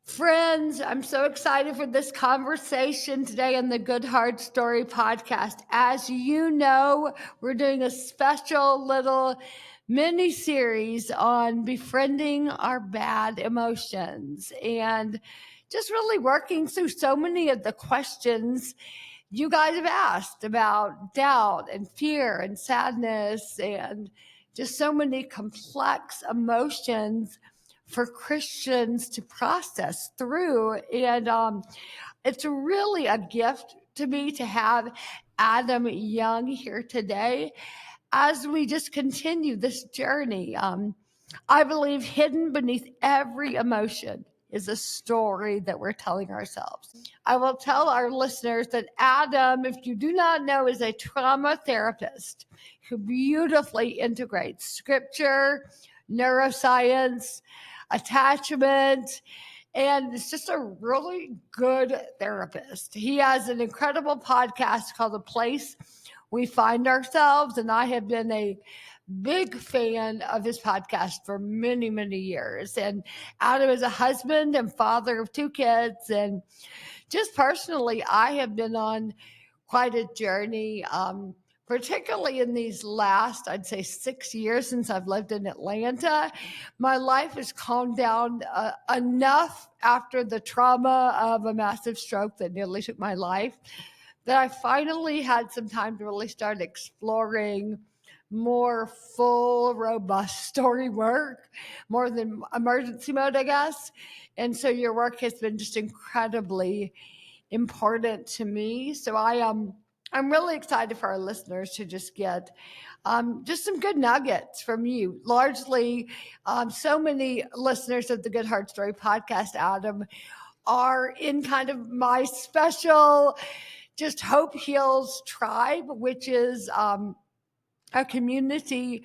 Friends, I'm so excited for this conversation today on the GoodHard Story Podcast. As you know, we're doing a special little mini series on befriending our bad emotions and just really working through so many of the questions you guys have asked about doubt and fear and sadness and just so many complex emotions for Christians to process through. And it's really a gift to me to have Adam Young here today as we just continue this journey. I believe hidden beneath every emotion is a story that we're telling ourselves. I will tell our listeners that Adam, if you do not know, is a trauma therapist who beautifully integrates scripture, neuroscience, attachment, and it's just a really good therapist. He has an incredible podcast called The Place We Find Ourselves, and I have been a big fan of his podcast for many, many years. And Adam is a husband and father of 2 kids. And just personally, I have been on quite a journey, particularly in these last, I'd say 6 years since I've lived in Atlanta. My life has calmed down enough after the trauma of a massive stroke that nearly took my life that I finally had some time to really start exploring more full, robust story work, more than emergency mode, I guess. And so your work has been just incredibly important to me. So I'm really excited for our listeners to just get just some good nuggets from you. Largely, so many listeners of the GoodHard Story Podcast, Adam, are in kind of my special just Hope Heals tribe, which is a community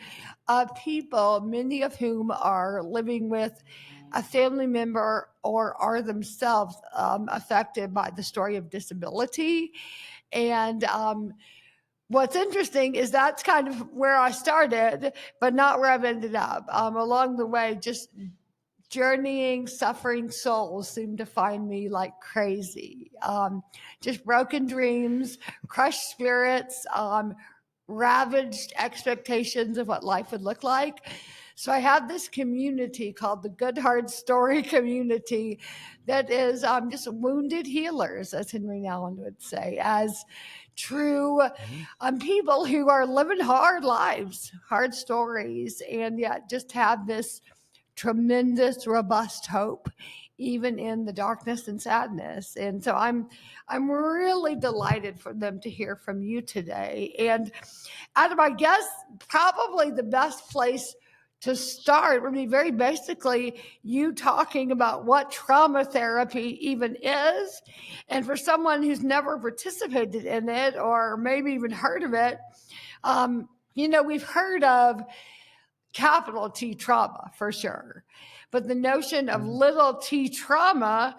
of people, many of whom are living with a family member or are themselves affected by the story of disability. And what's interesting is that's kind of where I started, but not where I've ended up. Along the way, just journeying, suffering souls seem to find me like crazy. Just broken dreams, crushed spirits, ravaged expectations of what life would look like. So I have this community called the GoodHard Story community that is just wounded healers, as Henry Nouwen would say, as true people who are living hard lives, hard stories, and yet just have this tremendous, robust hope, even in the darkness and sadness. And so I'm really delighted for them to hear from you today. And Adam, I guess probably the best place to start would be very basically you talking about what trauma therapy even is. And for someone who's never participated in it or maybe even heard of it, we've heard of capital T trauma for sure. But the notion of little t trauma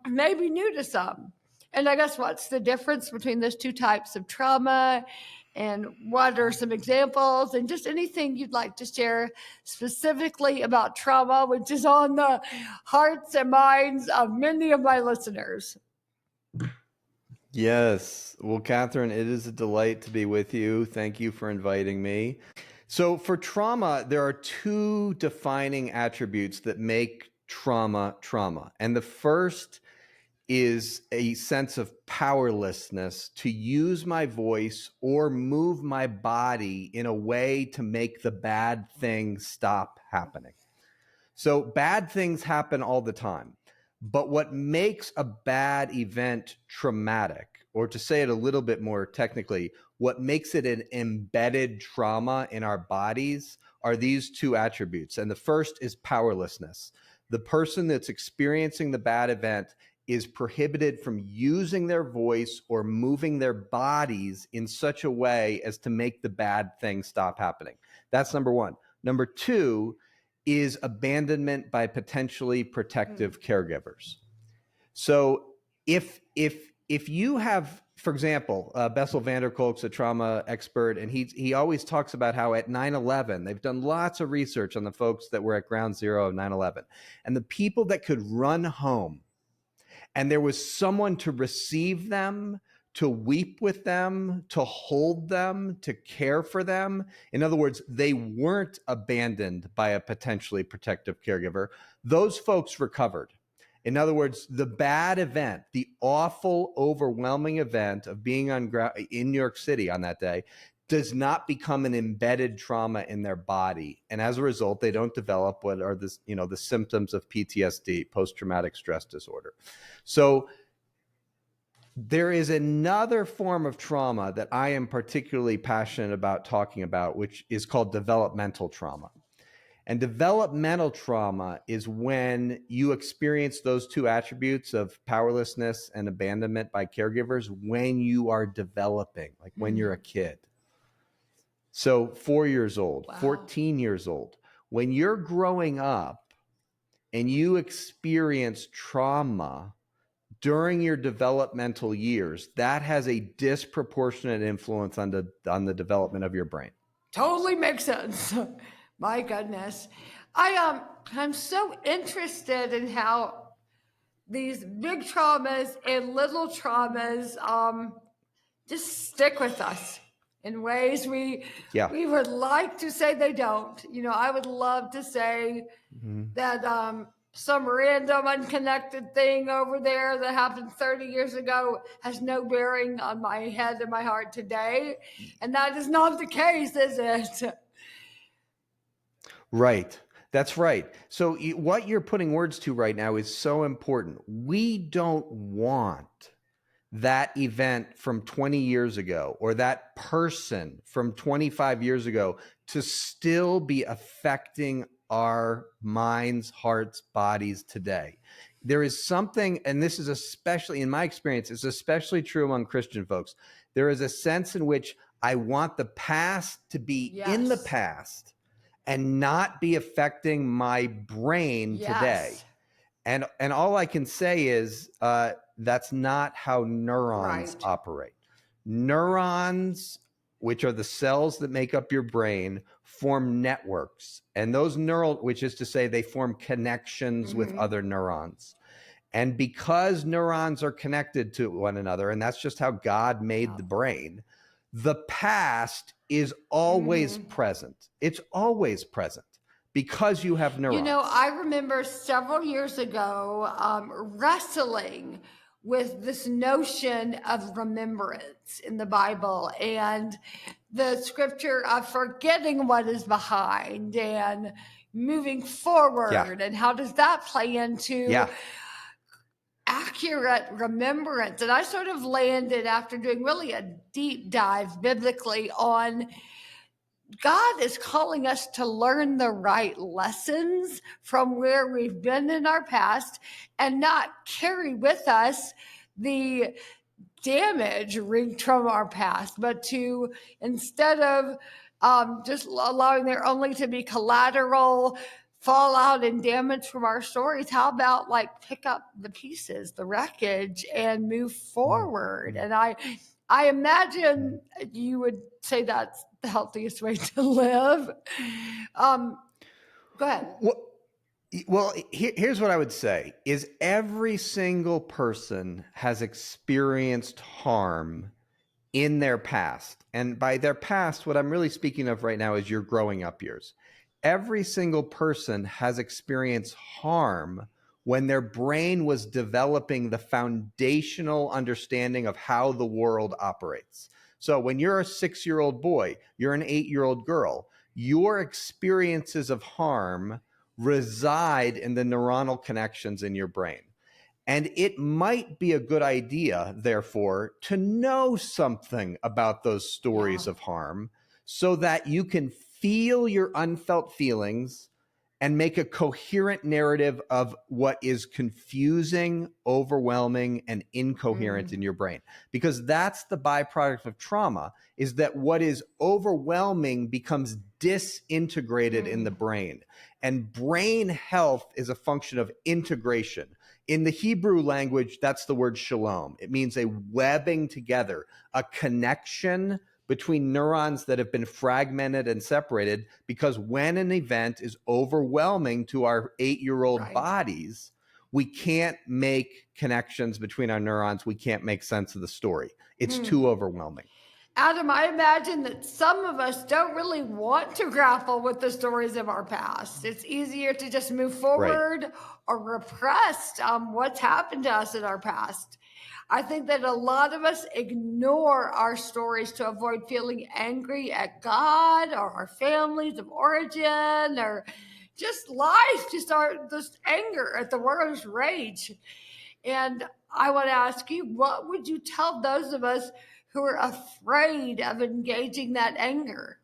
may be new to some. And I guess what's the difference between those two types of trauma? And what are some examples? And just anything you'd like to share specifically about trauma, which is on the hearts and minds of many of my listeners. Yes. Well, Catherine, it is a delight to be with you. Thank you for inviting me. So for trauma, there are 2 defining attributes that make trauma trauma. And the first is a sense of powerlessness to use my voice or move my body in a way to make the bad thing stop happening. So bad things happen all the time. But what makes a bad event traumatic, or to say it a little bit more technically, what makes it an embedded trauma in our bodies are these 2 attributes. And the first is powerlessness. The person that's experiencing the bad event is prohibited from using their voice or moving their bodies in such a way as to make the bad thing stop happening. That's number 1. Number 2 is abandonment by potentially protective caregivers. So if if you have, for example, Bessel van der Kolk's a trauma expert, and he always talks about how at 9/11, they've done lots of research on the folks that were at ground zero of 9/11, and the people that could run home, and there was someone to receive them, to weep with them, to hold them, to care for them. In other words, they weren't abandoned by a potentially protective caregiver. Those folks recovered. In other words, the bad event, the awful, overwhelming event of being in New York City on that day does not become an embedded trauma in their body. And as a result, they don't develop what are the symptoms of PTSD, post-traumatic stress disorder. So there is another form of trauma that I am particularly passionate about talking about, which is called developmental trauma. And developmental trauma is when you experience those two attributes of powerlessness and abandonment by caregivers when you are developing, like when you're a kid. So 4 years old, 14 years old, when you're growing up and you experience trauma during your developmental years, that has a disproportionate influence on the development of your brain. Totally makes sense. My goodness. I'm so interested in how these big traumas and little traumas just stick with us in ways we would like to say they don't. I would love to say that some random unconnected thing over there that happened 30 years ago has no bearing on my head and my heart today. And that is not the case, is it? Right. That's right. So what you're putting words to right now is so important. We don't want that event from 20 years ago or that person from 25 years ago to still be affecting our minds, hearts, bodies today. There is something, and this is especially, in my experience, it's especially true among Christian folks. There is a sense in which I want the past to be in the past and not be affecting my brain today. And all I can say is that's not how neurons operate. Neurons, which are the cells that make up your brain, form networks. And those which is to say they form connections with other neurons. And because neurons are connected to one another, and that's just how God made the brain, the past is always present. It's always present because you have neurons. I remember several years ago wrestling with this notion of remembrance in the Bible and the scripture of forgetting what is behind and moving forward. And how does that play into accurate remembrance? And I sort of landed after doing really a deep dive biblically on God is calling us to learn the right lessons from where we've been in our past and not carry with us the damage wreaked from our past, but to, instead of just allowing there only to be collateral fallout and damage from our stories, how about pick up the pieces, the wreckage, and move forward? And I imagine you would say that's the healthiest way to live. Go ahead. Well, here's what I would say is every single person has experienced harm in their past. And by their past, what I'm really speaking of right now is your growing up years. Every single person has experienced harm when their brain was developing the foundational understanding of how the world operates. So when you're a 6-year-old boy, you're an 8-year-old girl, your experiences of harm reside in the neuronal connections in your brain. And it might be a good idea, therefore, to know something about those stories of harm so that you can feel your unfelt feelings and make a coherent narrative of what is confusing, overwhelming, and incoherent in your brain. Because that's the byproduct of trauma, is that what is overwhelming becomes disintegrated in the brain. And brain health is a function of integration. In the Hebrew language, that's the word shalom. It means a webbing together, a connection between neurons that have been fragmented and separated, because when an event is overwhelming to our 8-year-old Right. bodies, we can't make connections between our neurons. We can't make sense of the story. It's too overwhelming. Adam, I imagine that some of us don't really want to grapple with the stories of our past. It's easier to just move forward or repress what's happened to us in our past. I think that a lot of us ignore our stories to avoid feeling angry at God or our families of origin or just life, just anger at the world's rage. And I want to ask you, what would you tell those of us who are afraid of engaging that anger?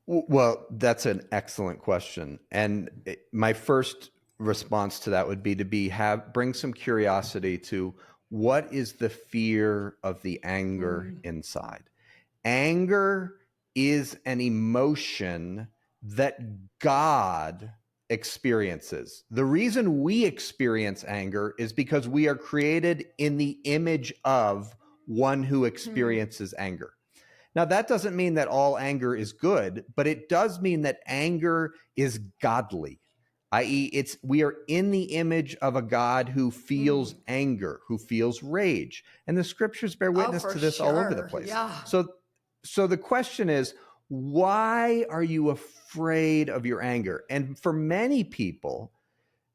Well, that's an excellent question. And my first response to that would be to bring some curiosity to what is the fear of the anger inside. Anger is an emotion that God experiences. The reason we experience anger is because we are created in the image of one who experiences anger. Now, that doesn't mean that all anger is good, but it does mean that anger is godly, i.e., we are in the image of a God who feels anger, who feels rage. And the scriptures bear witness to this all over the place. Yeah. So the question is, why are you afraid of your anger? And for many people,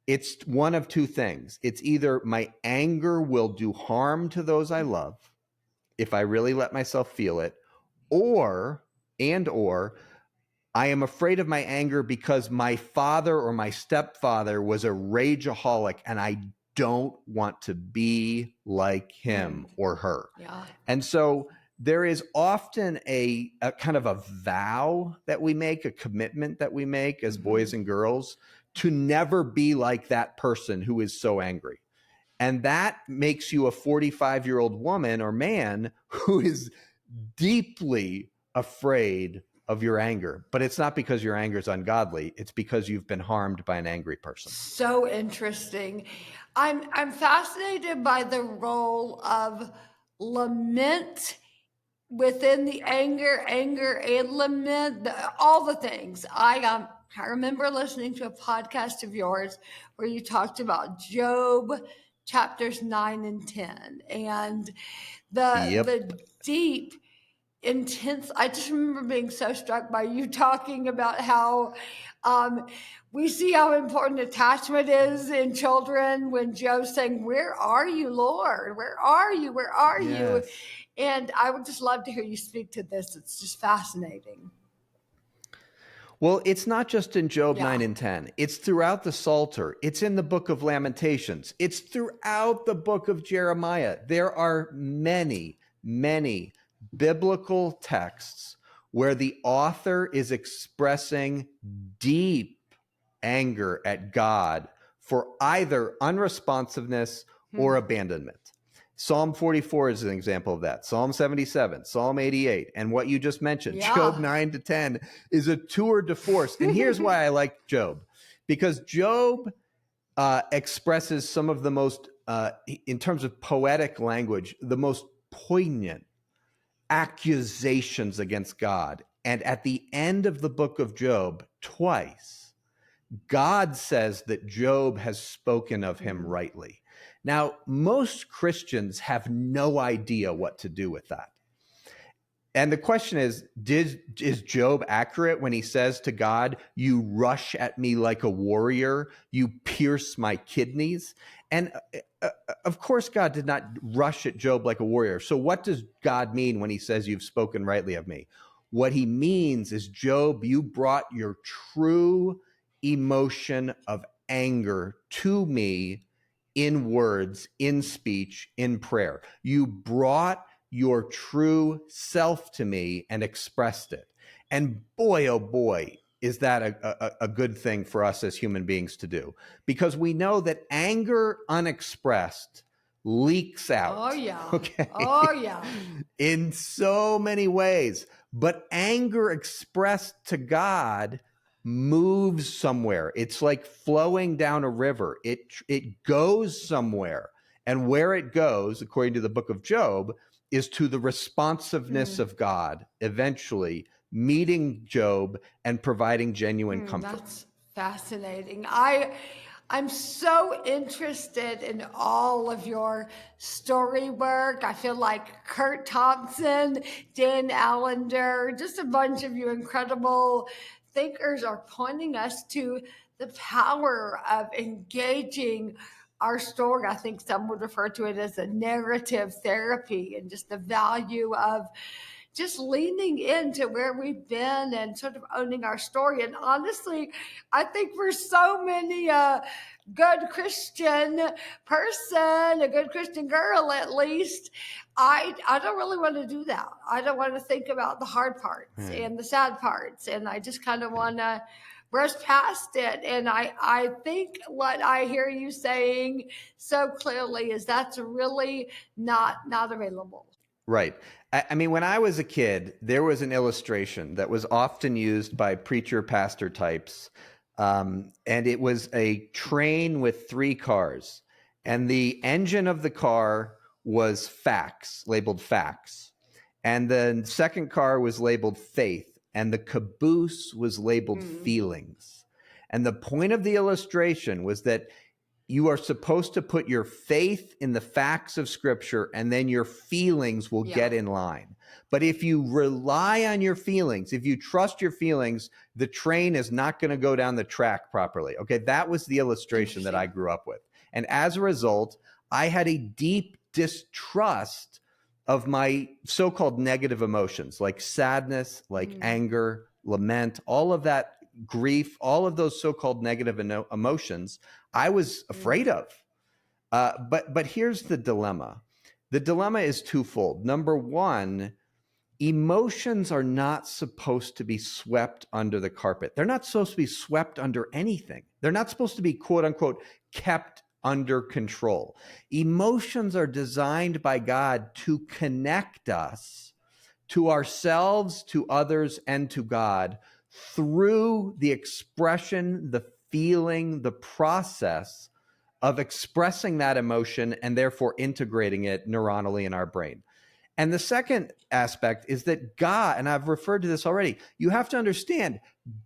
it's one of two things. It's either my anger will do harm to those I love if I really let myself feel it, or I am afraid of my anger because my father or my stepfather was a rageaholic and I don't want to be like him or her. Yeah. And so there is often a kind of a vow that we make, a commitment that we make as boys and girls to never be like that person who is so angry. And that makes you a 45-year-old woman or man who is deeply afraid of your anger. But it's not because your anger is ungodly. It's because you've been harmed by an angry person. So interesting. I'm fascinated by the role of lament within the anger and lament, all the things. I remember listening to a podcast of yours where you talked about Job chapters 9 and 10 and the deep, intense. I just remember being so struck by you talking about how we see how important attachment is in children when Job's saying, "Where are you, Lord? Where are you? Where are you?" And I would just love to hear you speak to this. It's just fascinating. Well, it's not just in Job 9 and 10. It's throughout the Psalter. It's in the book of Lamentations. It's throughout the book of Jeremiah. There are many, many biblical texts where the author is expressing deep anger at God for either unresponsiveness or abandonment. Psalm 44 is an example of that. Psalm 77, Psalm 88, and what you just mentioned, Job 9 to 10 is a tour de force. And here's why I like Job, because Job expresses some of the most, in terms of poetic language, the most poignant accusations against God. And at the end of the book of Job, twice, God says that Job has spoken of him rightly. Now, most Christians have no idea what to do with that. And the question is Job accurate when he says to God, "You rush at me like a warrior, you pierce my kidneys"? And of course, God did not rush at Job like a warrior. So what does God mean when he says, "You've spoken rightly of me"? What he means is, Job, you brought your true emotion of anger to me in words, in speech, in prayer. You brought your true self to me and expressed it. And boy, oh boy, is that a good thing for us as human beings to do. Because we know that anger unexpressed leaks out. Oh, yeah. Okay. Oh, yeah. In so many ways. But anger expressed to God moves somewhere. It's like flowing down a river. It goes somewhere. And where it goes, according to the book of Job, is to the responsiveness of God, eventually meeting Job and providing genuine comfort. That's fascinating. I'm so interested in all of your story work. I feel like Kurt Thompson, Dan Allender, just a bunch of you incredible thinkers are pointing us to the power of engaging our story. I think some would refer to it as a narrative therapy, and just the value of just leaning into where we've been and sort of owning our story. And honestly, I think for so many good Christian person, a good Christian girl at least, I don't really want to do that. I don't want to think about the hard parts and the sad parts. And I just kind of want to brush past it. And I think what I hear you saying so clearly is that's really not available. Right. I mean, when I was a kid, there was an illustration that was often used by preacher pastor types. And it was a train with 3 cars. And the engine of the car was facts, labeled facts. And the second car was labeled faith. And the caboose was labeled feelings. And the point of the illustration was that you are supposed to put your faith in the facts of Scripture, and then your feelings will get in line. But if you rely on your feelings, if you trust your feelings, the train is not going to go down the track properly. Okay, that was the illustration that I grew up with. And as a result, I had a deep distrust of my so-called negative emotions, like sadness, like anger, lament, all of that, grief, all of those so-called negative emotions, I was afraid of. But here's the dilemma. The dilemma is twofold. Number one, emotions are not supposed to be swept under the carpet. They're not supposed to be swept under anything. They're not supposed to be, quote unquote, kept under control. Emotions are designed by God to connect us to ourselves, to others, and to God through the expression, the feeling, the process of expressing that emotion and therefore integrating it neuronally in our brain. And the second aspect is that God, and I've referred to this already, you have to understand,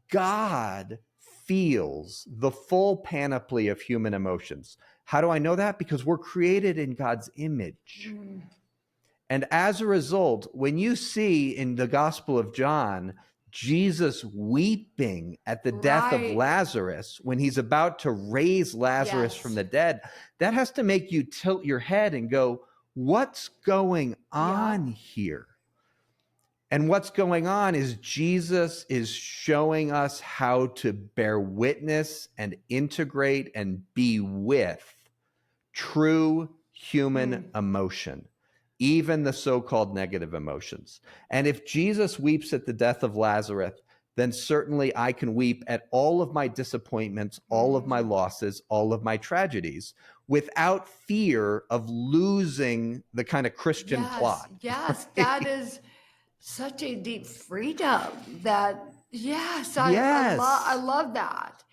God feels the full panoply of human emotions. How do I know that? Because we're created in God's image. And as a result, when you see in the Gospel of John, Jesus weeping at the death of Lazarus when he's about to raise Lazarus from the dead, that has to make you tilt your head and go, what's going on here? And what's going on is Jesus is showing us how to bear witness and integrate and be with true human emotion, even the so-called negative emotions. And if Jesus weeps at the death of Lazarus, then certainly I can weep at all of my disappointments, all of my losses, all of my tragedies, without fear of losing the kind of Christian plot. Yes, that is such a deep freedom that, I love that.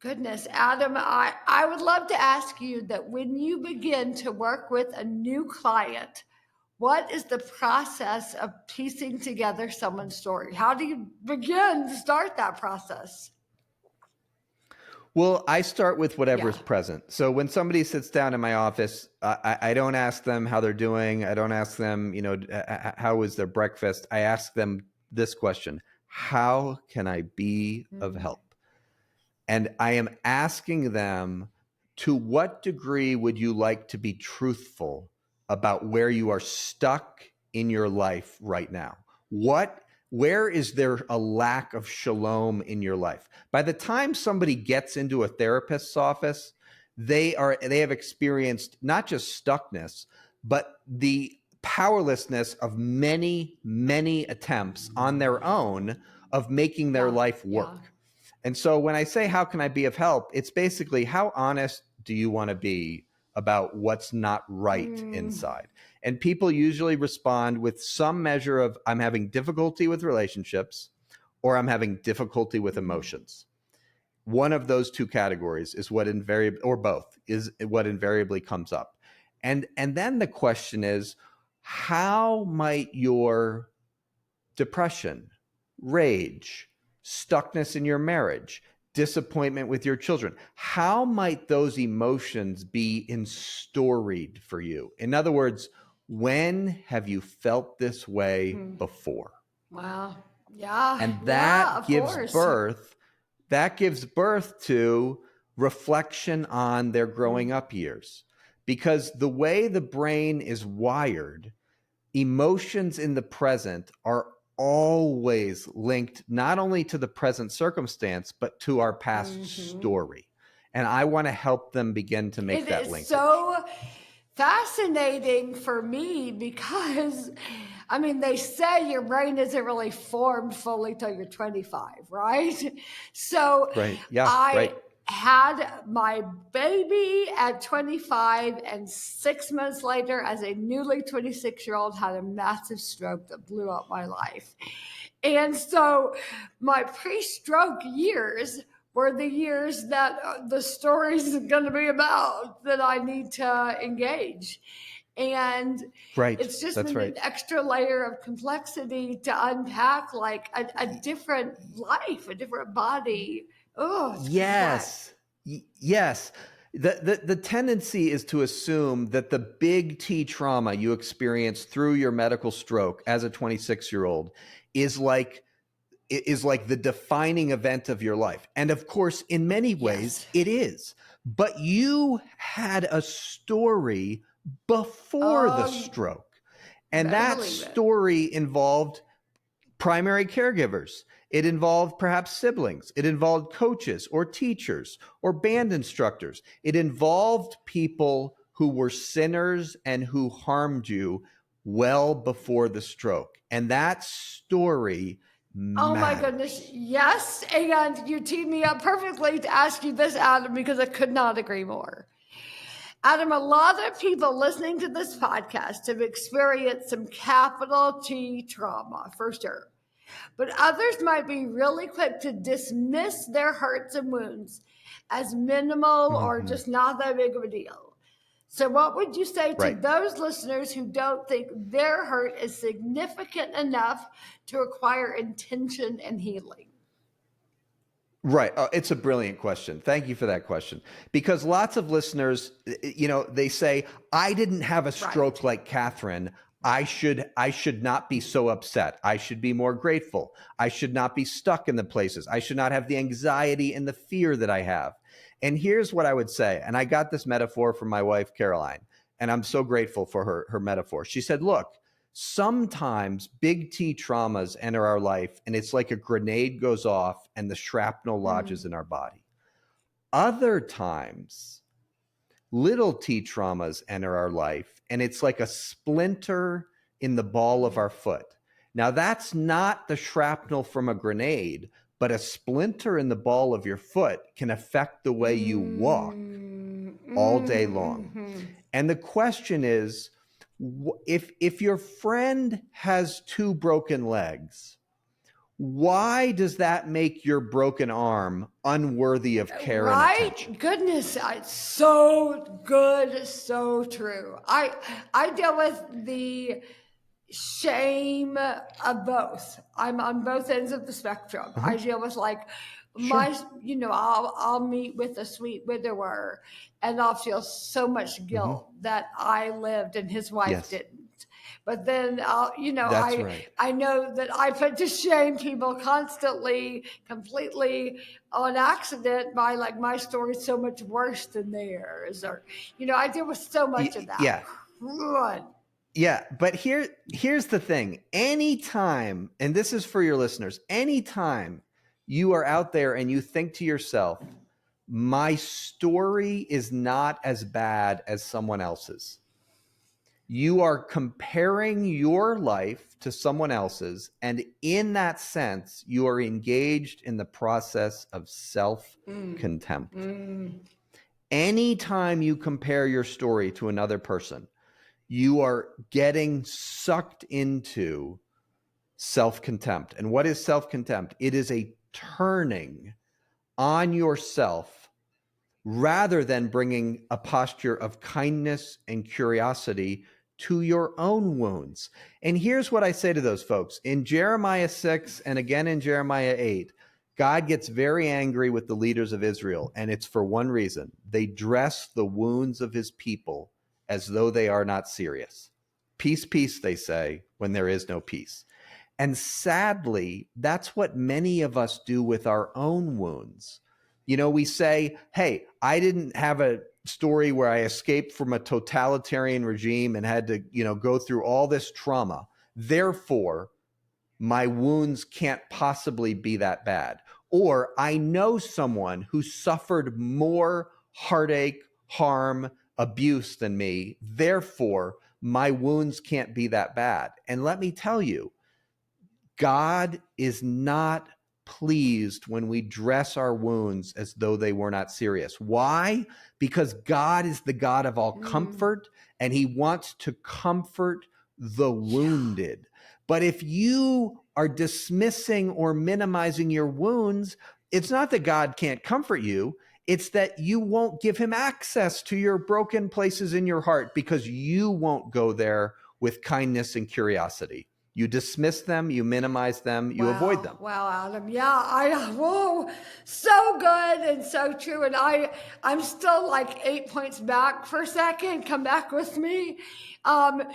Goodness, Adam, I would love to ask you that when you begin to work with a new client, what is the process of piecing together someone's story? How do you begin to start that process? Well, I start with whatever's present. So when somebody sits down in my office, I don't ask them how they're doing. I don't ask them, how was their breakfast? I ask them this question: how can I be of help? And I am asking them, to what degree would you like to be truthful about where you are stuck in your life right now? Where is there a lack of shalom in your life? By the time somebody gets into a therapist's office, they have experienced not just stuckness, but the powerlessness of many, many attempts on their own of making their life work. And so when I say, how can I be of help? It's basically, how honest do you want to be about what's not right inside? And people usually respond with some measure of, I'm having difficulty with relationships, or I'm having difficulty with emotions. One of those two categories is what invariably, or both, is what invariably comes up. And then the question is, how might your depression, rage, stuckness in your marriage, disappointment with your children, how might those emotions be instoried for you? In other words, when have you felt this way before? Wow. Yeah. And Yeah, that of gives course. birth to reflection on their growing up years. Because the way the brain is wired, emotions in the present are always linked not only to the present circumstance, but to our past story. And I want to help them begin to make that linkage. It is so fascinating for me because, I mean, they say your brain isn't really formed fully till you're 25, right? So Right. Yeah. I right. had my baby at 25, and 6 months later, as a newly 26-year-old, had a massive stroke that blew up my life. And so my pre-stroke years were the years that the story's going to be about, that I need to engage. And Right. it's just That's been right. an extra layer of complexity to unpack, like a different life, a different body. Oh, it's Yes. Yes. The tendency is to assume that the big T trauma you experienced through your medical stroke as a 26-year-old is like the defining event of your life. And of course, in many ways, it is. But you had a story before the stroke. And that story involved primary caregivers. It involved perhaps siblings. It involved coaches or teachers or band instructors. It involved people who were sinners and who harmed you well before the stroke. And that story Oh my matters. goodness, yes. And you teed me up perfectly to ask you this, Adam, because I could not agree more. Adam, a lot of people listening to this podcast have experienced some capital T trauma, for sure. But others might be really quick to dismiss their hurts and wounds as minimal or just not that big of a deal. So, what would you say to those listeners who don't think their hurt is significant enough to require intention and healing? Right. It's a brilliant question. Thank you for that question. Because lots of listeners, they say, I didn't have a stroke like Catherine. I should not be so upset. I should be more grateful. I should not be stuck in the places. I should not have the anxiety and the fear that I have. And here's what I would say. And I got this metaphor from my wife, Caroline, and I'm so grateful for her metaphor. She said, look, sometimes big T traumas enter our life and it's like a grenade goes off and the shrapnel lodges in our body. Other times, little T traumas enter our life and it's like a splinter in the ball of our foot. Now, that's not the shrapnel from a grenade, but a splinter in the ball of your foot can affect the way you walk all day long. And the question is, if your friend has 2 broken legs, why does that make your broken arm unworthy of care and attention? Goodness, it's so good, so true. I deal with the shame of both. I'm on both ends of the spectrum. I deal with I'll meet with a sweet widower and I'll feel so much guilt that I lived and his wife didn't. But then I know that I put to shame people constantly, completely on accident by my story's so much worse than theirs. Or, I deal with so much of that. Yeah. Yeah, but here's the thing. Anytime, and this is for your listeners, anytime you are out there and you think to yourself, my story is not as bad as someone else's, you are comparing your life to someone else's, and in that sense, you are engaged in the process of self-contempt. Anytime you compare your story to another person, you are getting sucked into self-contempt. And what is self-contempt? It is a turning on yourself rather than bringing a posture of kindness and curiosity to your own wounds. And here's what I say to those folks. In Jeremiah 6 and again in Jeremiah 8, God gets very angry with the leaders of Israel, and it's for one reason. They dress the wounds of his people as though they are not serious. Peace, peace, they say, when there is no peace. And sadly, that's what many of us do with our own wounds. You know, we say, hey, I didn't have a story where I escaped from a totalitarian regime and had to, go through all this trauma. Therefore, my wounds can't possibly be that bad. Or I know someone who suffered more heartache, harm, abuse than me. Therefore, my wounds can't be that bad. And let me tell you, God is not pleased when we dress our wounds as though they were not serious. Why? Because God is the God of all comfort, and he wants to comfort the wounded. But if you are dismissing or minimizing your wounds, it's not that God can't comfort you. It's that you won't give him access to your broken places in your heart because you won't go there with kindness and curiosity. You dismiss them, you minimize them, you avoid them. Wow, Adam. Yeah, whoa, so good and so true. And I'm still like 8 points back for a second. Come back with me to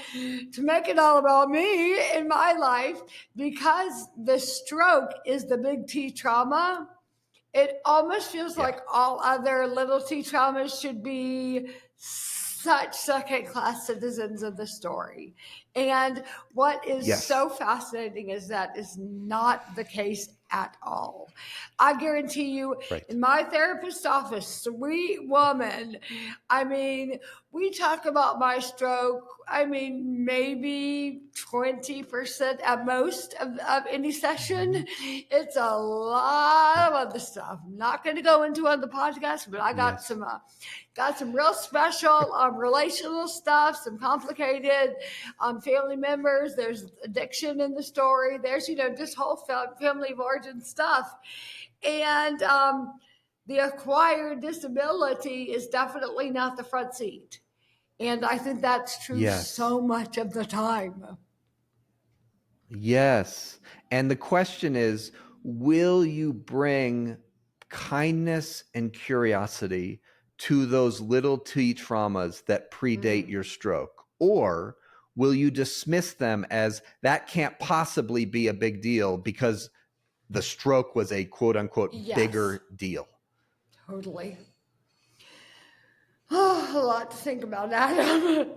make it all about me in my life, because the stroke is the big T trauma. It almost feels like all other little T traumas should be such second-class citizens of the story. And what is so fascinating is that is not the case at all. I guarantee you, in my therapist's office, sweet woman, we talk about my stroke, maybe 20% at most of any session. It's a lot of other stuff. I'm not going to go into on the podcast, but I got some real special relational stuff, some complicated family members. There's addiction in the story. There's, just whole family of origin stuff. And the acquired disability is definitely not the front seat. And I think that's true so much of the time. Yes. And the question is, will you bring kindness and curiosity to those little T traumas that predate your stroke? Or will you dismiss them as that can't possibly be a big deal because the stroke was a quote unquote bigger deal? Totally. Oh, a lot to think about, Adam.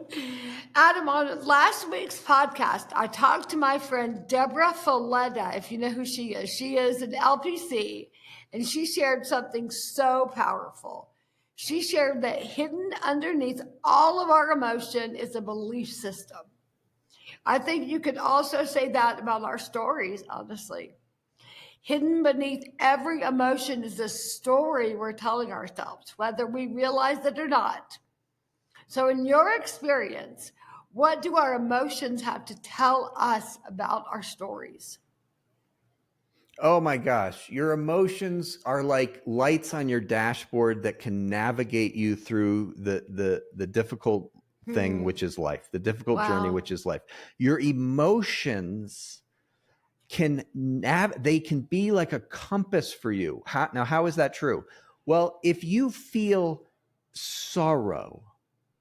Adam, on last week's podcast, I talked to my friend Deborah Folletta, if you know who she is. She is an LPC, and she shared something so powerful. She shared that hidden underneath all of our emotion is a belief system. I think you could also say that about our stories, honestly. Hidden beneath every emotion is a story we're telling ourselves, whether we realize it or not. So in your experience, what do our emotions have to tell us about our stories? Oh my gosh, your emotions are like lights on your dashboard that can navigate you through the difficult thing, which is life, the difficult journey, which is life. Your emotions they can be like a compass for you. How is that true? Well, if you feel sorrow,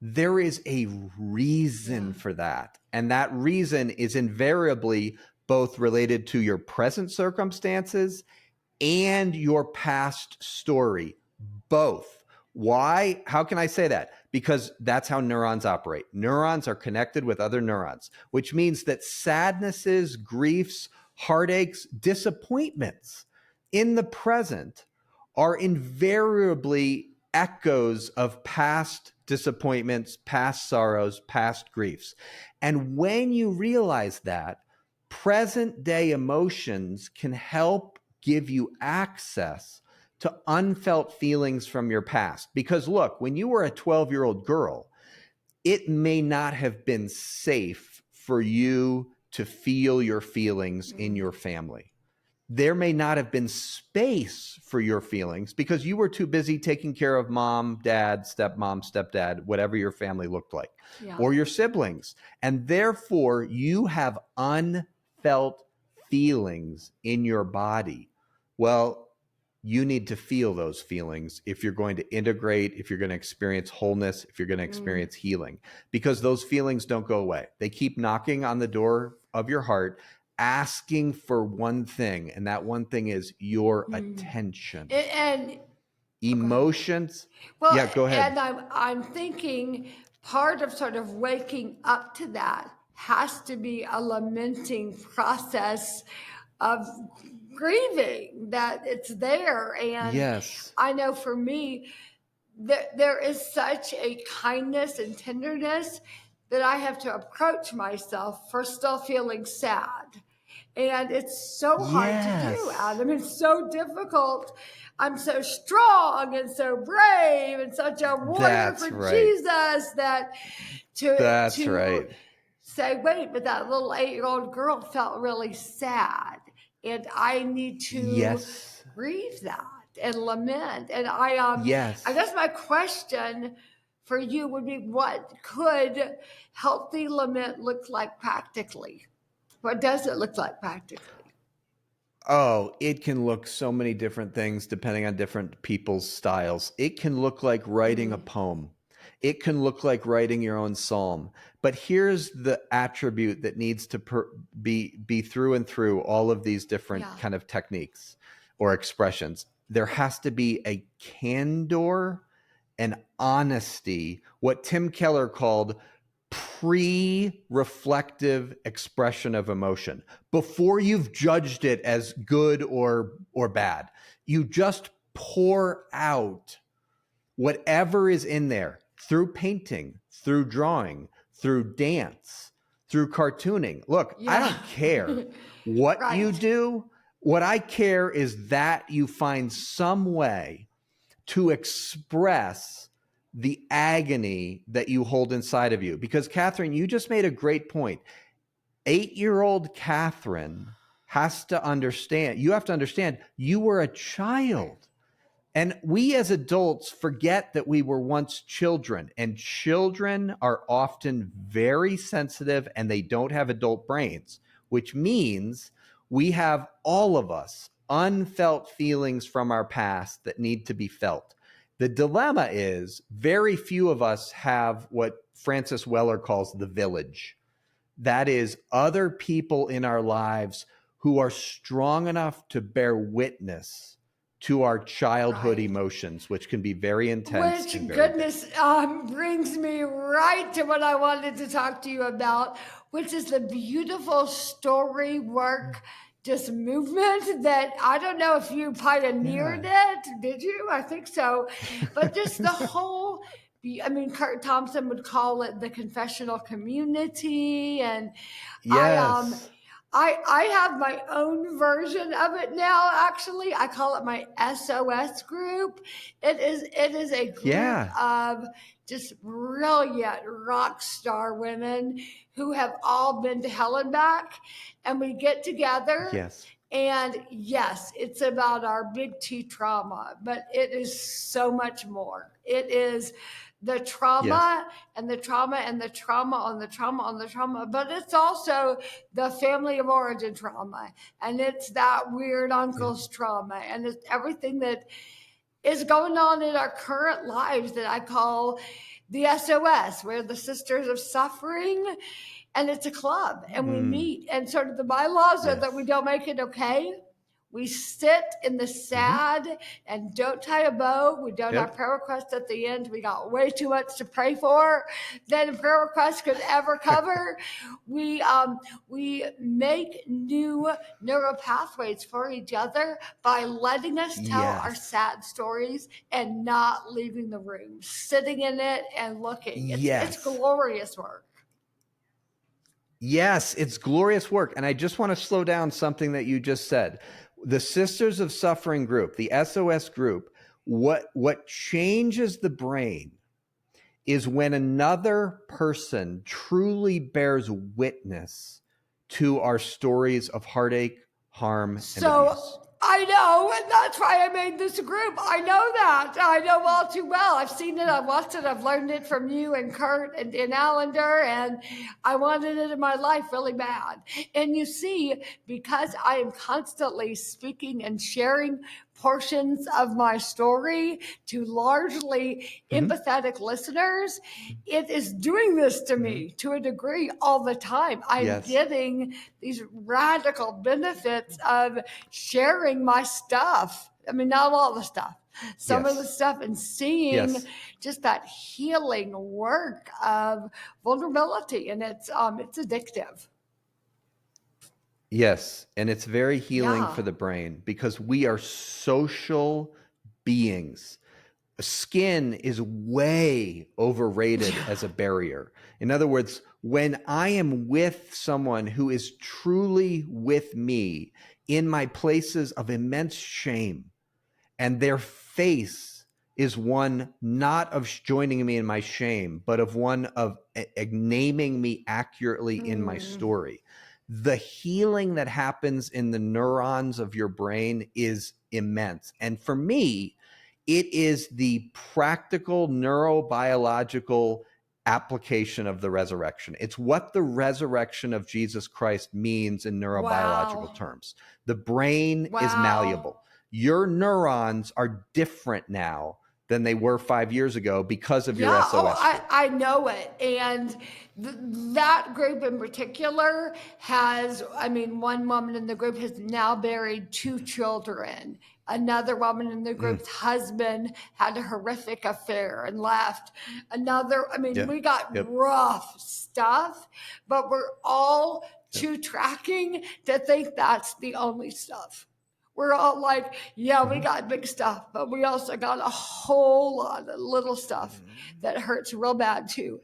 there is a reason for that. And that reason is invariably both related to your present circumstances and your past story. Both. Why? How can I say that? Because that's how neurons operate. Neurons are connected with other neurons, which means that sadnesses, griefs, heartaches, disappointments in the present are invariably echoes of past disappointments, past sorrows, past griefs. And when you realize that, present day emotions can help give you access to unfelt feelings from your past. Because look, when you were a 12-year-old girl, it may not have been safe for you to feel your feelings in your family. There may not have been space for your feelings because you were too busy taking care of mom, dad, stepmom, stepdad, whatever your family looked like, or your siblings. And therefore, you have unfelt feelings in your body. Well, you need to feel those feelings if you're going to integrate, if you're going to experience wholeness, if you're going to experience healing, because those feelings don't go away. They keep knocking on the door of your heart, asking for one thing, and that one thing is your attention. And emotions. well, Yeah, go ahead. And I'm thinking part of sort of waking up to that has to be a lamenting process of grieving that it's there. And Yes. I know for me, there is such a kindness and tenderness that I have to approach myself for still feeling sad. And it's so hard to do, Adam. It's so difficult. I'm so strong and so brave and such a warrior for Jesus that to say, wait, but that little 8-year-old girl felt really sad. And I need to grieve that and lament. And I guess my question for you would be, what could healthy lament look like practically? What does it look like practically? Oh, it can look so many different things depending on different people's styles. It can look like writing a poem. It can look like writing your own psalm. But here's the attribute that needs to be through and through all of these different kind of techniques or expressions. There has to be a candor and honesty, what Tim Keller called pre-reflective expression of emotion. Before you've judged it as good or bad, you just pour out whatever is in there through painting, through drawing, through dance, through cartooning. Look, I don't care what you do. What I care is that you find some way to express the agony that you hold inside of you. Because Catherine, you just made a great point. 8-year-old Catherine has to understand, you have to understand, you were a child. And we as adults forget that we were once children, and children are often very sensitive and they don't have adult brains, which means we have, all of us, unfelt feelings from our past that need to be felt. The dilemma is very few of us have what Francis Weller calls the village. That is other people in our lives who are strong enough to bear witness to our childhood emotions, which can be very intense. Which, goodness, brings me right to what I wanted to talk to you about, which is the beautiful story work, just movement that I don't know if you pioneered it. Did you? I think so. But just the whole, I mean, Kurt Thompson would call it the confessional community. And I have my own version of it now, actually. I call it my SOS group. It is a group of just brilliant rock star women who have all been to hell and back. And we get together. And yes, it's about our big T trauma, but it is so much more. It is the trauma and the trauma and the trauma on the trauma on the trauma, but it's also the family of origin trauma, and it's that weird uncle's trauma, and it's everything that is going on in our current lives that I call the SOS, where the Sisters of Suffering, and it's a club, and we meet, and sort of the bylaws are that we don't make it okay. We sit in the sad and don't tie a bow. We don't have prayer requests at the end. We got way too much to pray for than a prayer request could ever cover. We make new neural pathways for each other by letting us tell our sad stories and not leaving the room, sitting in it and looking. It's glorious work. Yes, it's glorious work. And I just want to slow down something that you just said. The Sisters of Suffering group, the SOS group, what changes the brain is when another person truly bears witness to our stories of heartache, harm, and So abuse. I know, and that's why I made this group. I know that. I know all too well. I've seen it, I've watched it, I've learned it from you and Kurt and Allender, and I wanted it in my life really bad. And you see, because I am constantly speaking and sharing portions of my story to largely empathetic listeners, it is doing this to me to a degree all the time. I'm Yes. getting these radical benefits of sharing my stuff. I mean, not all the stuff, some of the Yes. stuff, and seeing Yes. just that healing work of vulnerability, and it's addictive. Yes, and it's very healing Yeah. for the brain because we are social beings. Skin is way overrated as a barrier. In other words, when I am with someone who is truly with me in my places of immense shame, and their face is one not of joining me in my shame, but of one of naming me accurately in my story. The healing that happens in the neurons of your brain is immense. And for me, it is the practical neurobiological application of the resurrection. It's what the resurrection of Jesus Christ means in neurobiological terms. The brain is malleable. Your neurons are different now than they were 5 years ago because of your SOS group. I know it. And that group in particular has, I mean, one woman in the group has now buried 2 children. Another woman in the group's husband had a horrific affair and left. Another, I mean, we got rough stuff, but we're all too tracking to think that's the only stuff. We're all like, yeah, we got big stuff, but we also got a whole lot of little stuff that hurts real bad too.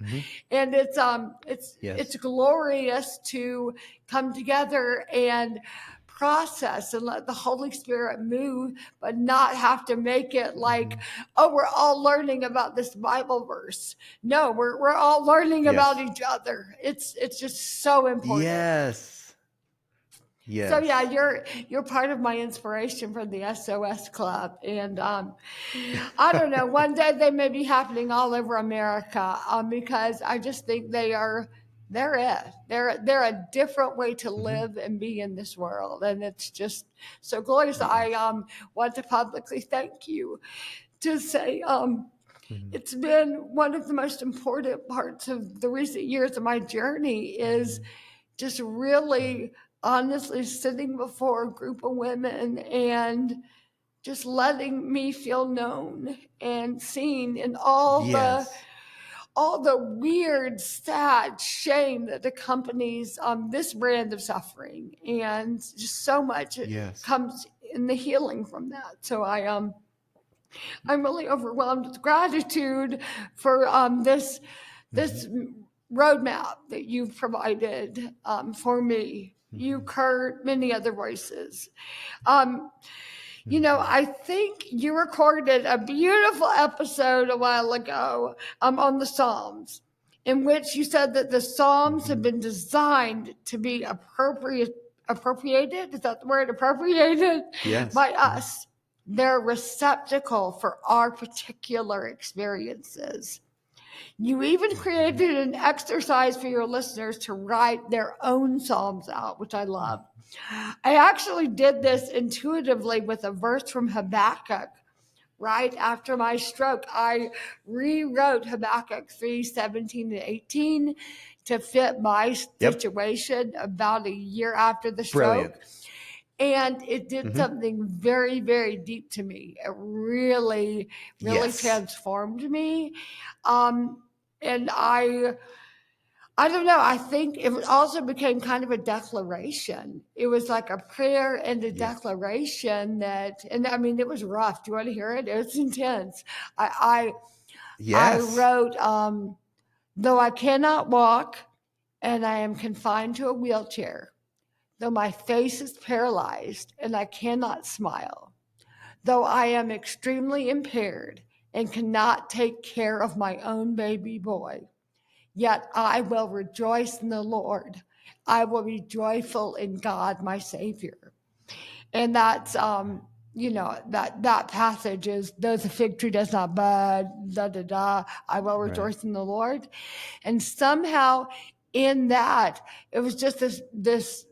And it's glorious to come together and process and let the Holy Spirit move, but not have to make it like, oh, we're all learning about this Bible verse. No, we're all learning about each other. It's just so important. Yes. So yeah, you're part of my inspiration for the SOS Club, and I don't know. One day they may be happening all over America because I just think they're it. They're a different way to live and be in this world, and it's just so glorious. I want to publicly thank you to say it's been one of the most important parts of the recent years of my journey is just really honestly sitting before a group of women and just letting me feel known and seen in all the weird, sad shame that accompanies this brand of suffering, and just so much comes in the healing from that. So I'm really overwhelmed with gratitude for this roadmap that you've provided for me. You, Kurt, many other voices. You know, I think you recorded a beautiful episode a while ago on the Psalms, in which you said that the Psalms have been designed to be appropriated. Is that the word? Appropriated by us. They're a receptacle for our particular experiences. You even created an exercise for your listeners to write their own Psalms out, which I love. I actually did this intuitively with a verse from Habakkuk. Right after my stroke, I rewrote Habakkuk 3:17 and 18 to fit my situation about a year after the stroke. Brilliant. And it did something very, very deep to me. It really, really transformed me. And I don't know. I think it also became kind of a declaration. It was like a prayer and a declaration that, and I mean, it was rough. Do you want to hear it? It was intense. I wrote, though I cannot walk and I am confined to a wheelchair, though my face is paralyzed and I cannot smile, though I am extremely impaired and cannot take care of my own baby boy, yet I will rejoice in the Lord. I will be joyful in God, my Savior. And that's, that passage is, though the fig tree does not bud, I will rejoice in the Lord. And somehow in that, it was just this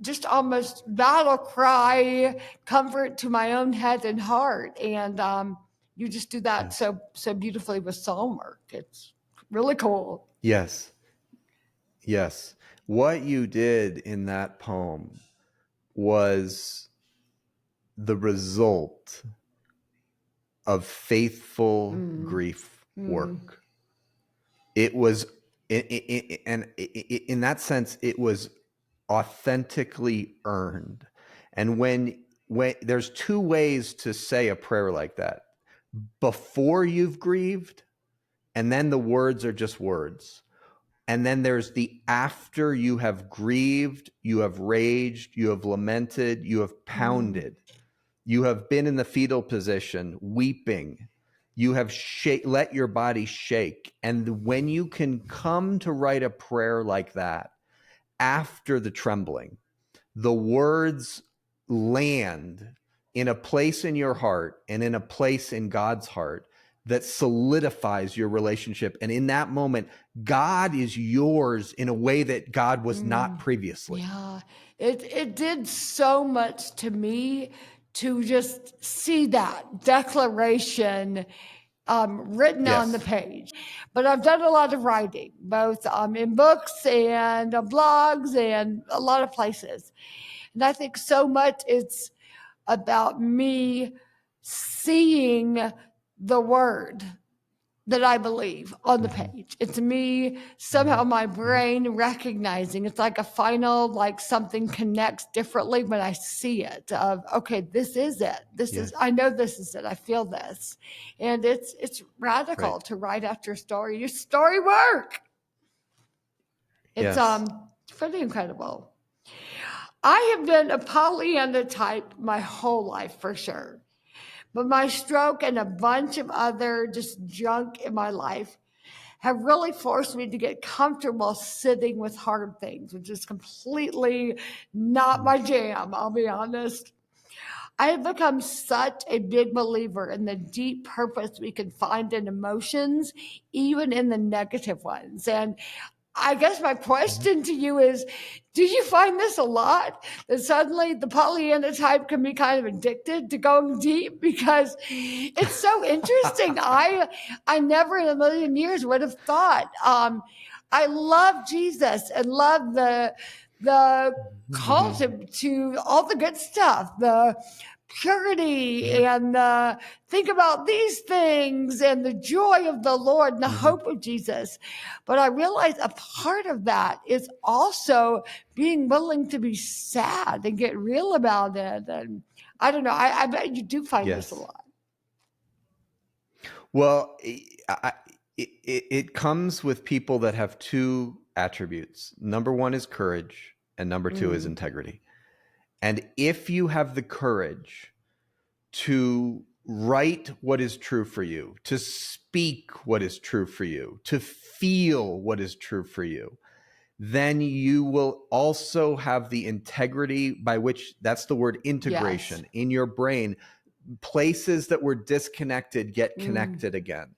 just almost battle cry, comfort to my own head and heart. And you just do that so beautifully with psalm work. It's really cool. Yes. What you did in that poem was the result of faithful grief work. It was, and in that sense, it was authentically earned. And when there's two ways to say a prayer like that: before you've grieved, and then the words are just words. And then there's the after you have grieved, you have raged, you have lamented, you have pounded, you have been in the fetal position, weeping, you have let your body shake. And when you can come to write a prayer like that, after the trembling, the words land in a place in your heart and in a place in God's heart that solidifies your relationship. And in that moment, God is yours in a way that God was not previously. Yeah, it did so much to me to just see that declaration written on the page. But I've done a lot of writing, both in books and blogs and a lot of places. And I think so much it's about me seeing the word that I believe on the page. It's me, somehow my brain recognizing. It's like a final, like something connects differently when I see it. Of okay, this is it. This is, I know this is it. I feel this. And it's radical to write out your story. Your story work. It's pretty incredible. I have been a Pollyanna type my whole life for sure. But my stroke and a bunch of other just junk in my life have really forced me to get comfortable sitting with hard things, which is completely not my jam, I'll be honest. I have become such a big believer in the deep purpose we can find in emotions, even in the negative ones. And I guess my question to you is, do you find this a lot? That suddenly the Pollyanna type can be kind of addicted to going deep? Because it's so interesting. I never in a million years would have thought. I love Jesus and love the call to all the good stuff, the purity and think about these things and the joy of the Lord and the hope of Jesus. But I realize a part of that is also being willing to be sad and get real about it. And I don't know, I bet you do find this a lot. Well, it comes with people that have two attributes. Number one is courage, and number two is integrity. And if you have the courage to write what is true for you, to speak what is true for you, to feel what is true for you, then you will also have the integrity by which, that's the word integration, in your brain. Places that were disconnected get connected again.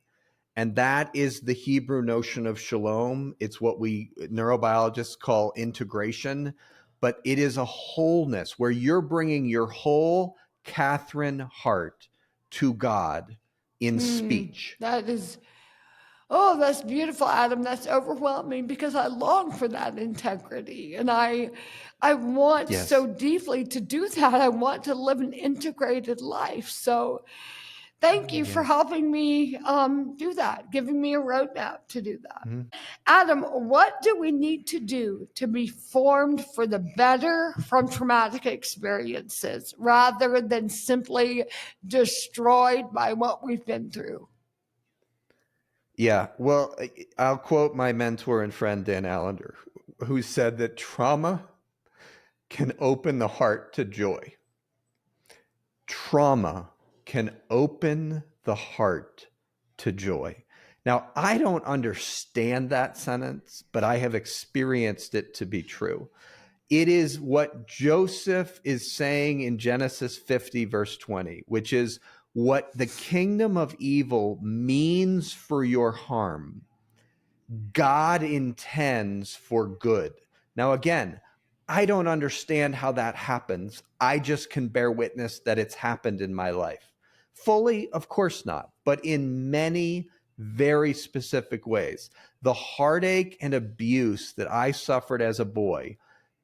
And that is the Hebrew notion of shalom. It's what we neurobiologists call integration, but it is a wholeness where you're bringing your whole Catherine heart to God in speech. That is, oh, that's beautiful, Adam. That's overwhelming because I long for that integrity. And I want so deeply to do that. I want to live an integrated life. So thank you for helping me do that, giving me a roadmap to do that. Adam, what do we need to do to be formed for the better from traumatic experiences rather than simply destroyed by what we've been through? Yeah, well, I'll quote my mentor and friend, Dan Allender, who said that trauma can open the heart to joy. Trauma can open the heart to joy. Now, I don't understand that sentence, but I have experienced it to be true. It is what Joseph is saying in Genesis 50, verse 20, which is what the kingdom of evil means for your harm, God intends for good. Now, again, I don't understand how that happens. I just can bear witness that it's happened in my life. Fully, of course not, but in many very specific ways. The heartache and abuse that I suffered as a boy,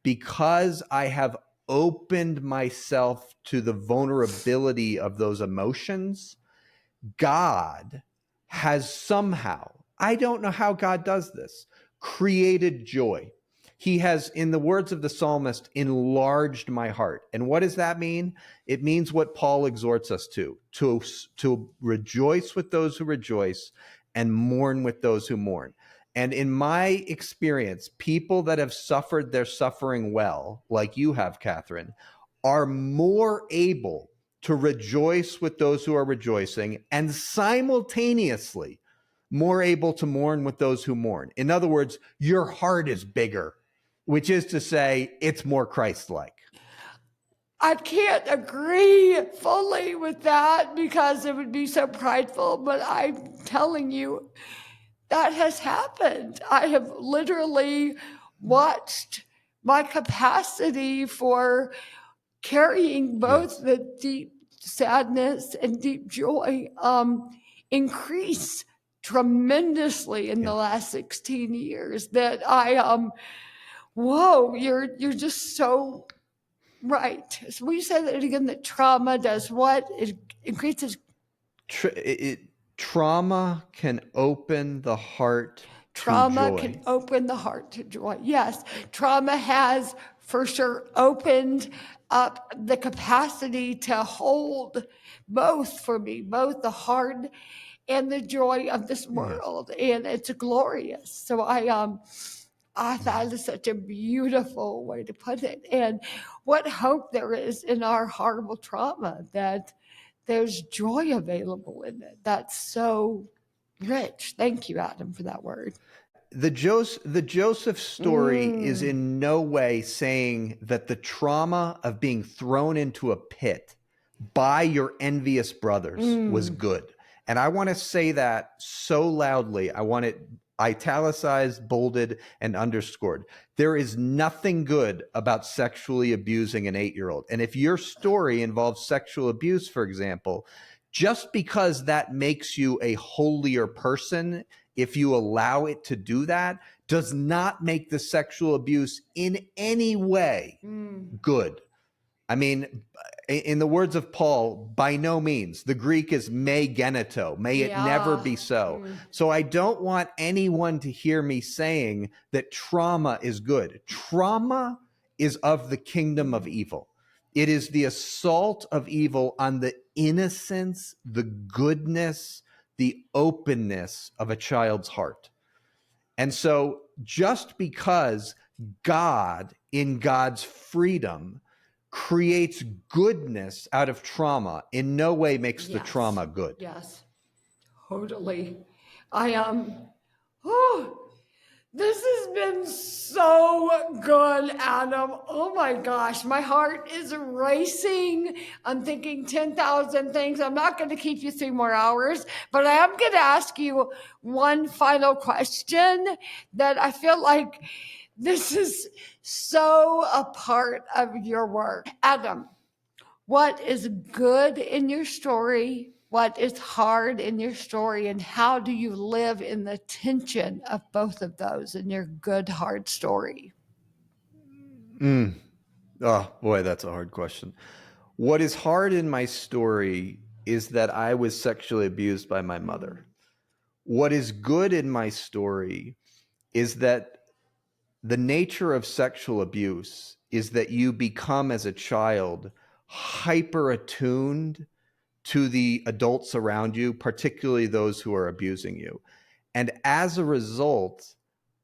because I have opened myself to the vulnerability of those emotions, God has somehow, I don't know how God does this, created joy. He has, in the words of the psalmist, enlarged my heart. And what does that mean? It means what Paul exhorts us to rejoice with those who rejoice and mourn with those who mourn. And in my experience, people that have suffered their suffering well, like you have, Catherine, are more able to rejoice with those who are rejoicing and simultaneously more able to mourn with those who mourn. In other words, your heart is bigger, which is to say it's more Christ-like. I can't agree fully with that because it would be so prideful, but I'm telling you, that has happened. I have literally watched my capacity for carrying both the deep sadness and deep joy increase tremendously in the last 16 years that whoa, you're just so right. So will you say that again, that trauma does what? It increases. Trauma can open the heart Trauma to joy. can open the heart to joy. Yes, trauma has for sure opened up the capacity to hold both for me, both the hard and the joy of this world, and it's glorious. So I thought it's such a beautiful way to put it, and what hope there is in our horrible trauma that there's joy available in it. That's so rich. Thank you, Adam, for that word. The Joseph story is in no way saying that the trauma of being thrown into a pit by your envious brothers was good. And I want to say that so loudly. I want it italicized, bolded, and underscored. There is nothing good about sexually abusing an 8-year-old. And if your story involves sexual abuse, for example, just because that makes you a holier person, if you allow it to do that, does not make the sexual abuse in any way good. I mean, in the words of Paul, by no means. The Greek is me geneto. May it never be so. So I don't want anyone to hear me saying that trauma is good. Trauma is of the kingdom of evil. It is the assault of evil on the innocence, the goodness, the openness of a child's heart. And so just because God, in God's freedom, creates goodness out of trauma, in no way makes the trauma good. Yes, totally. This has been so good, Adam. Oh my gosh, my heart is racing. I'm thinking 10,000 things. I'm not going to keep you 3 more hours, but I am going to ask you one final question that I feel like this is so a part of your work. Adam, what is good in your story? What is hard in your story? And how do you live in the tension of both of those in your good, hard story? Oh, boy, that's a hard question. What is hard in my story is that I was sexually abused by my mother. What is good in my story is that the nature of sexual abuse is that you become, as a child, hyper attuned to the adults around you, particularly those who are abusing you. And as a result,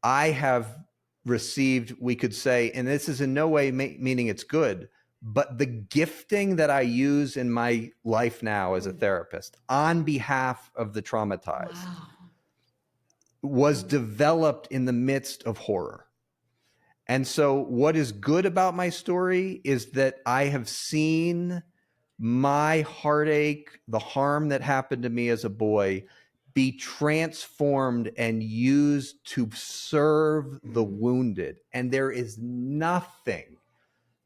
I have received, we could say, and this is in no way meaning it's good, but the gifting that I use in my life now as a therapist on behalf of the traumatized was developed in the midst of horror. And so what is good about my story is that I have seen my heartache, the harm that happened to me as a boy, be transformed and used to serve the wounded. And there is nothing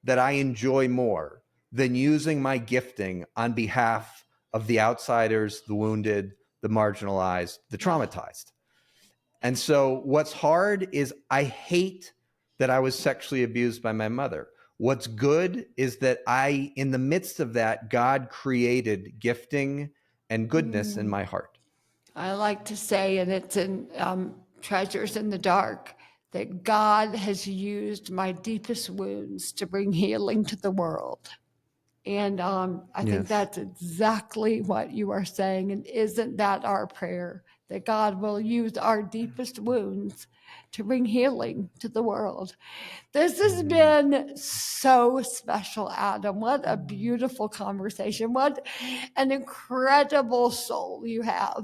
that I enjoy more than using my gifting on behalf of the outsiders, the wounded, the marginalized, the traumatized. And so what's hard is I hate that I was sexually abused by my mother. What's good is that in the midst of that, God created gifting and goodness in my heart. I like to say, and it's in Treasures in the Dark, that God has used my deepest wounds to bring healing to the world. And I think that's exactly what you are saying. And isn't that our prayer? That God will use our deepest wounds to bring healing to the world. This has been so special, Adam. What a beautiful conversation. What an incredible soul you have.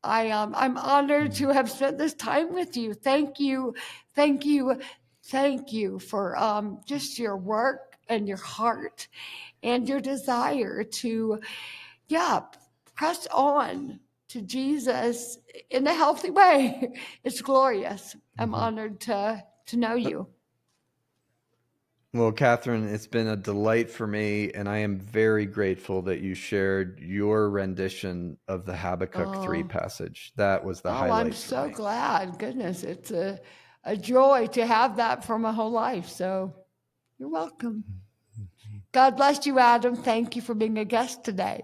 I'm honored to have spent this time with you. Thank you. Thank you. Thank you for just your work and your heart and your desire to, press on to Jesus in a healthy way. It's glorious. I'm honored to know you. Well, Catherine, it's been a delight for me, and I am very grateful that you shared your rendition of the Habakkuk 3 passage. That was the highlight I'm for so me. glad. Goodness, it's a joy to have that for my whole life. So you're welcome. God bless you, Adam. Thank you for being a guest today.